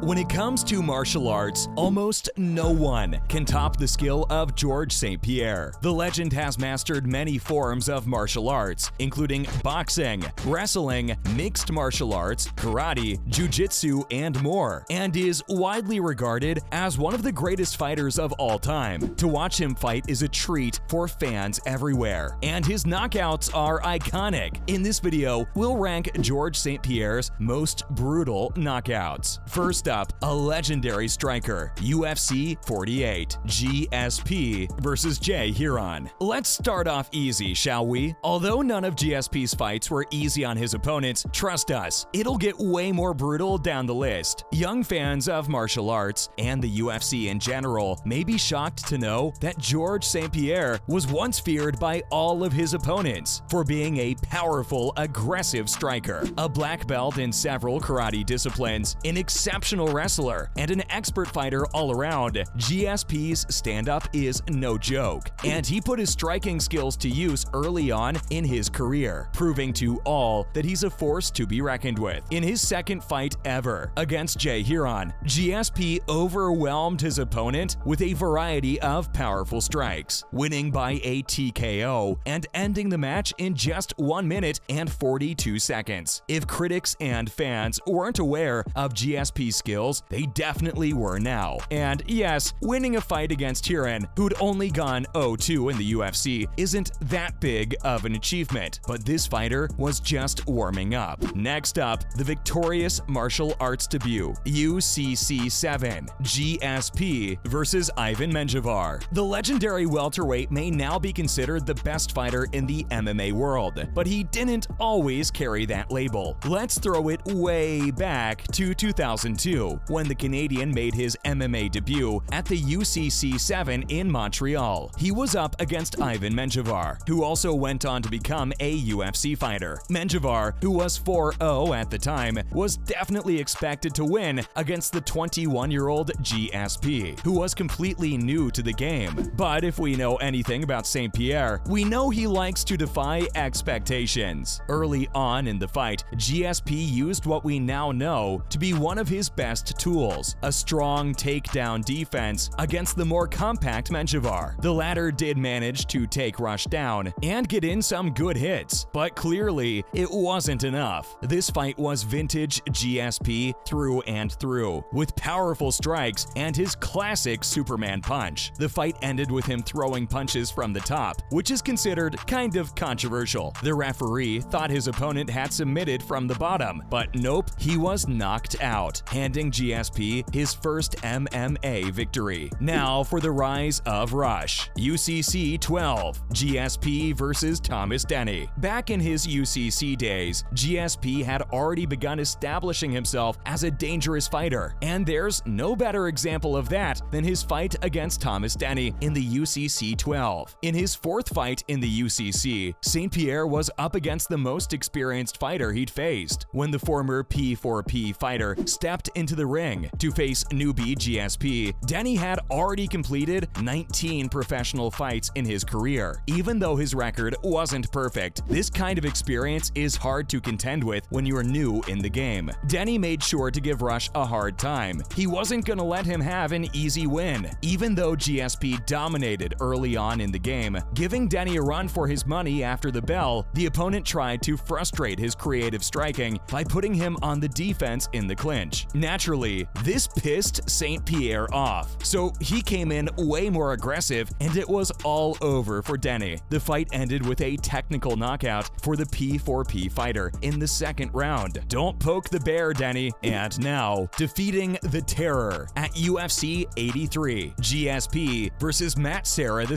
When it comes to martial arts, almost no one can top the skill of Georges St-Pierre. The legend has mastered many forms of martial arts, including boxing, wrestling, mixed martial arts, karate, jiu-jitsu, and more, and is widely regarded as one of the greatest fighters of all time. To watch him fight is a treat for fans everywhere, and his knockouts are iconic. In this video, we'll rank Georges St-Pierre's most brutal knockouts. First up, a legendary striker, UFC 48, GSP versus Jay Hieron. Let's start off easy, shall we? Although none of GSP's fights were easy on his opponents, trust us, it'll get way more brutal down the list. Young fans of martial arts, and the UFC in general, may be shocked to know that Georges St-Pierre was once feared by all of his opponents for being a powerful, aggressive striker, a black belt in several karate disciplines, an exceptional wrestler, and an expert fighter all around. GSP's stand-up is no joke, and he put his striking skills to use early on in his career, proving to all that he's a force to be reckoned with. In his second fight ever against Jay Hieron, GSP overwhelmed his opponent with a variety of powerful strikes, winning by a TKO and ending the match in just 1 minute and 42 seconds. If critics and fans weren't aware of GSP's skills, they definitely were now. And yes, winning a fight against Hieron, who'd only gone 0-2 in the UFC, isn't that big of an achievement, but this fighter was just warming up. Next up, the victorious martial arts debut, UCC 7, GSP versus Ivan Menjivar. The legendary welterweight may now be considered the best fighter in the MMA world, but he didn't always carry that label. Let's throw it way back to 2002, when the Canadian made his MMA debut at the UCC 7 in Montreal. He was up against Ivan Menjivar, who also went on to become a UFC fighter. Menjivar, who was 4-0 at the time, was definitely expected to win against the 21-year-old GSP, who was completely new to the game. But if we know anything about St-Pierre, we know he likes to defy expectations. Early on in the fight, GSP used what we now know to be one of his best tools, a strong takedown defense against the more compact Menjivar. The latter did manage to take Rush down and get in some good hits, but clearly it wasn't enough. This fight was vintage GSP through and through, with powerful strikes and his classic Superman punch. The fight ended with him throwing punches from the top, which is considered kind of controversial. The referee thought his opponent had submitted from the bottom, but nope, he was knocked out, handing GSP his first MMA victory. Now for the rise of Rush. UCC 12, GSP versus Thomas Denny. Back in his UCC days, GSP had already begun establishing himself as a dangerous fighter, and there's no better example of that than his fight against Thomas Denny in the UCC 12. In his fourth fight in the UCC, St-Pierre was up against the most experienced fighter he'd faced. When the former P4P fighter stepped into the ring to face newbie GSP, Denny had already completed 19 professional fights in his career. Even though his record wasn't perfect, this kind of experience is hard to contend with when you're new in the game. Denny made sure to give Rush a hard time. He wasn't gonna let him have an easy win. Even though GSP dominated early on in the game, giving Denny a run for his money after the bell, the opponent tried to frustrate his creative striking by putting him on the defense in the clinch. Naturally, this pissed St-Pierre off, so he came in way more aggressive, and it was all over for Denny. The fight ended with a technical knockout for the P4P fighter in the second round. Don't poke the bear, Denny. And now, defeating the Terror at UFC 83, GSP versus Matt Serra II.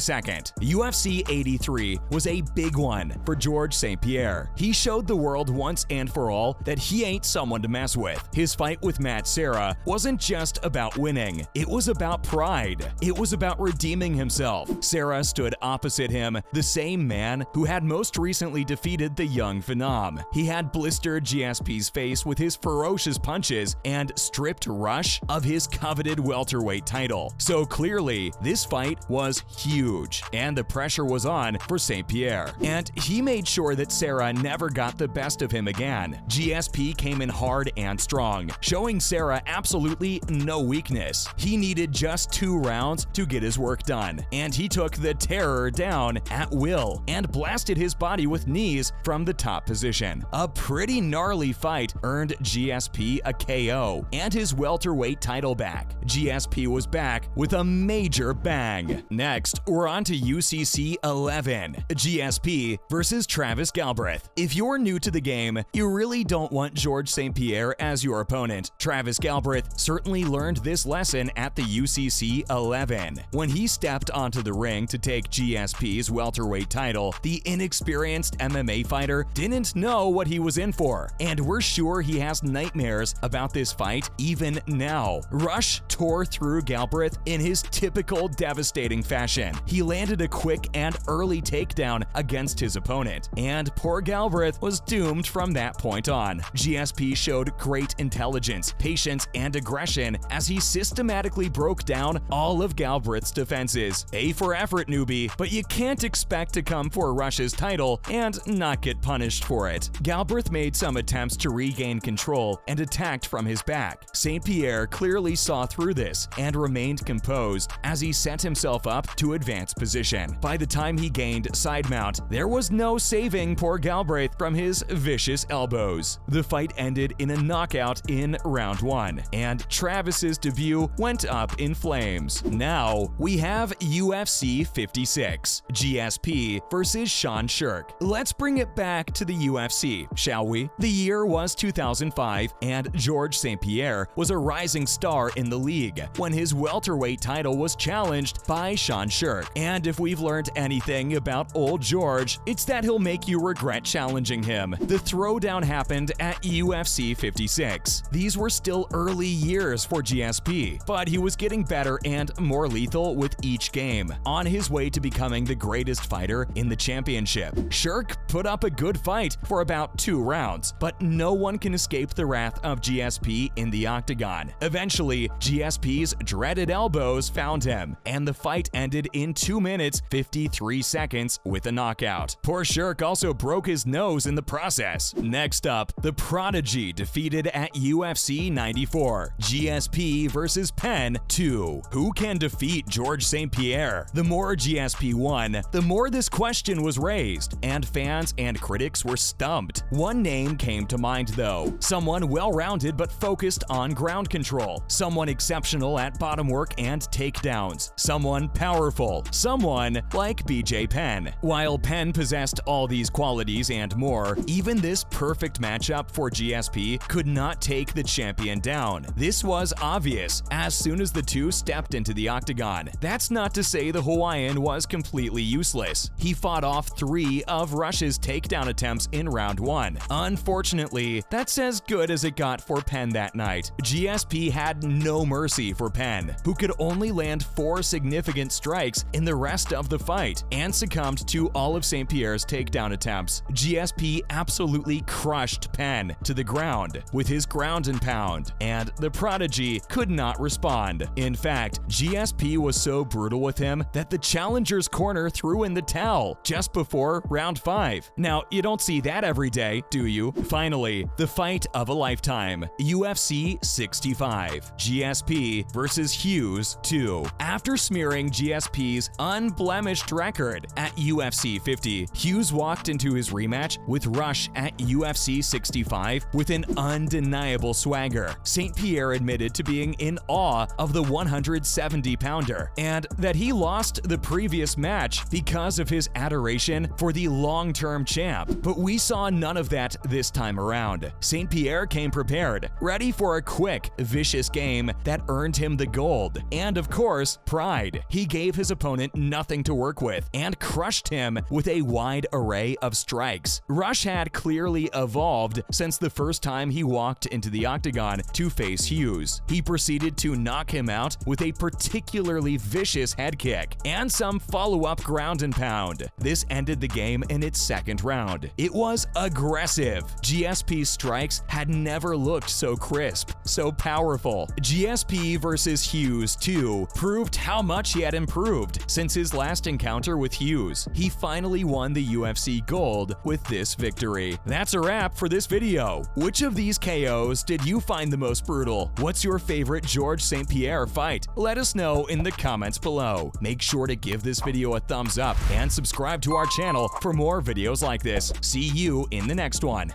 UFC 83 was a big one for Georges St-Pierre. He showed the world once and for all that he ain't someone to mess with. His fight with Matt Serra wasn't just about winning, it was about pride. It was about redeeming himself. Serra stood opposite him, the same man who had most recently defeated the young Phenom. He had blistered GSP's face with his ferocious punches and stripped Rush of his coveted welterweight title. So clearly, this fight was huge, and the pressure was on for St-Pierre. And he made sure that Serra never got the best of him again. GSP came in hard and strong, showing Sarah absolutely no weakness. He needed just 2 rounds to get his work done, and he took the Terror down at will and blasted his body with knees from the top position. A pretty gnarly fight earned GSP a KO and his welterweight title back. GSP was back with a major bang. Next, we're on to UCC 11, GSP versus Travis Galbraith. If you're new to the game, you really don't want Georges St-Pierre as your opponent. Travis Galbraith certainly learned this lesson at the UCC 11. When he stepped onto the ring to take GSP's welterweight title, the inexperienced MMA fighter didn't know what he was in for, and we're sure he has nightmares about this fight even now. Rush tore through Galbraith in his typical devastating fashion. He landed a quick and early takedown against his opponent, and poor Galbraith was doomed from that point on. GSP showed great intelligence, patience, and aggression as he systematically broke down all of Galbraith's defenses. A for effort, newbie, but you can't expect to come for Rush's title and not get punished for it. Galbraith made some attempts to regain control and attacked from his back. St-Pierre clearly saw through this and remained composed as he set himself up to advance position. By the time he gained side mount, there was no saving poor Galbraith from his vicious elbows. The fight ended in a knockout in round 1, and Travis's debut went up in flames. Now we have UFC 56, GSP versus Sean Sherk. Let's bring it back to the UFC, shall we? The year was 2005, and Georges St-Pierre was a rising star in the league when his welterweight title was challenged by Sean Sherk. And if we've learned anything about Old George, it's that he'll make you regret challenging him. The throwdown happened at UFC 56. These were still early years for GSP, but he was getting better and more lethal with each game, on his way to becoming the greatest fighter in the championship. Sherk put up a good fight for about 2 rounds, but no one can escape the wrath of GSP in the octagon. Eventually, GSP's dreaded elbows found him, and the fight ended in 2 minutes 53 seconds with a knockout. Poor Sherk also broke his nose in the process. Next up, the Prodigy defeated at UFC 94, GSP versus Penn 2. Who can defeat Georges St-Pierre? The more GSP won, the more this question was raised, and fans and critics were stumped. One name came to mind though, someone well-rounded but focused on ground control, someone exceptional at bottom work and takedowns, someone powerful, someone like BJ Penn. While Penn possessed all these qualities and more, even this perfect matchup for GSP could not take the champion down. This was obvious as soon as the two stepped into the octagon. That's not to say the Hawaiian was completely useless. He fought off 3 of Rush's takedown attempts in round 1. Unfortunately, that's as good as it got for Penn that night. GSP had no mercy for Penn, who could only land 4 significant strikes in the rest of the fight and succumbed to all of St-Pierre's takedown attempts. GSP absolutely crushed Penn to the ground with his ground and pound, and the Prodigy could not respond. In fact, GSP was so brutal with him that the challenger's corner threw in the towel just before round 5. Now, you don't see that every day, do you? Finally, the fight of a lifetime, UFC 65, GSP versus Hughes II. After smearing GSP's unblemished record at UFC 50, Hughes walked into his rematch with Rush at UFC 65 with an undeniable swagger. St-Pierre admitted to being in awe of the 170-pounder, and that he lost the previous match because of his adoration for the long-term champ. But we saw none of that this time around. St-Pierre came prepared, ready for a quick, vicious game that earned him the gold. And of course, pride. He gave his opponent nothing to work with and crushed him with a wide array of strikes. Rush had clearly evolved since the first time he walked into the octagon to face Hughes. He proceeded to knock him out with a particularly vicious head kick and some follow-up ground and pound. This ended the game in its second round. It was aggressive. GSP's strikes had never looked so crisp, so powerful. GSP GSP versus Hughes II proved how much he had improved since his last encounter with Hughes. He finally won the UFC gold with this victory. That's a wrap for this video. Which of these KOs did you find the most brutal? What's your favorite Georges St-Pierre fight? Let us know in the comments below. Make sure to give this video a thumbs up and subscribe to our channel for more videos like this. See you in the next one.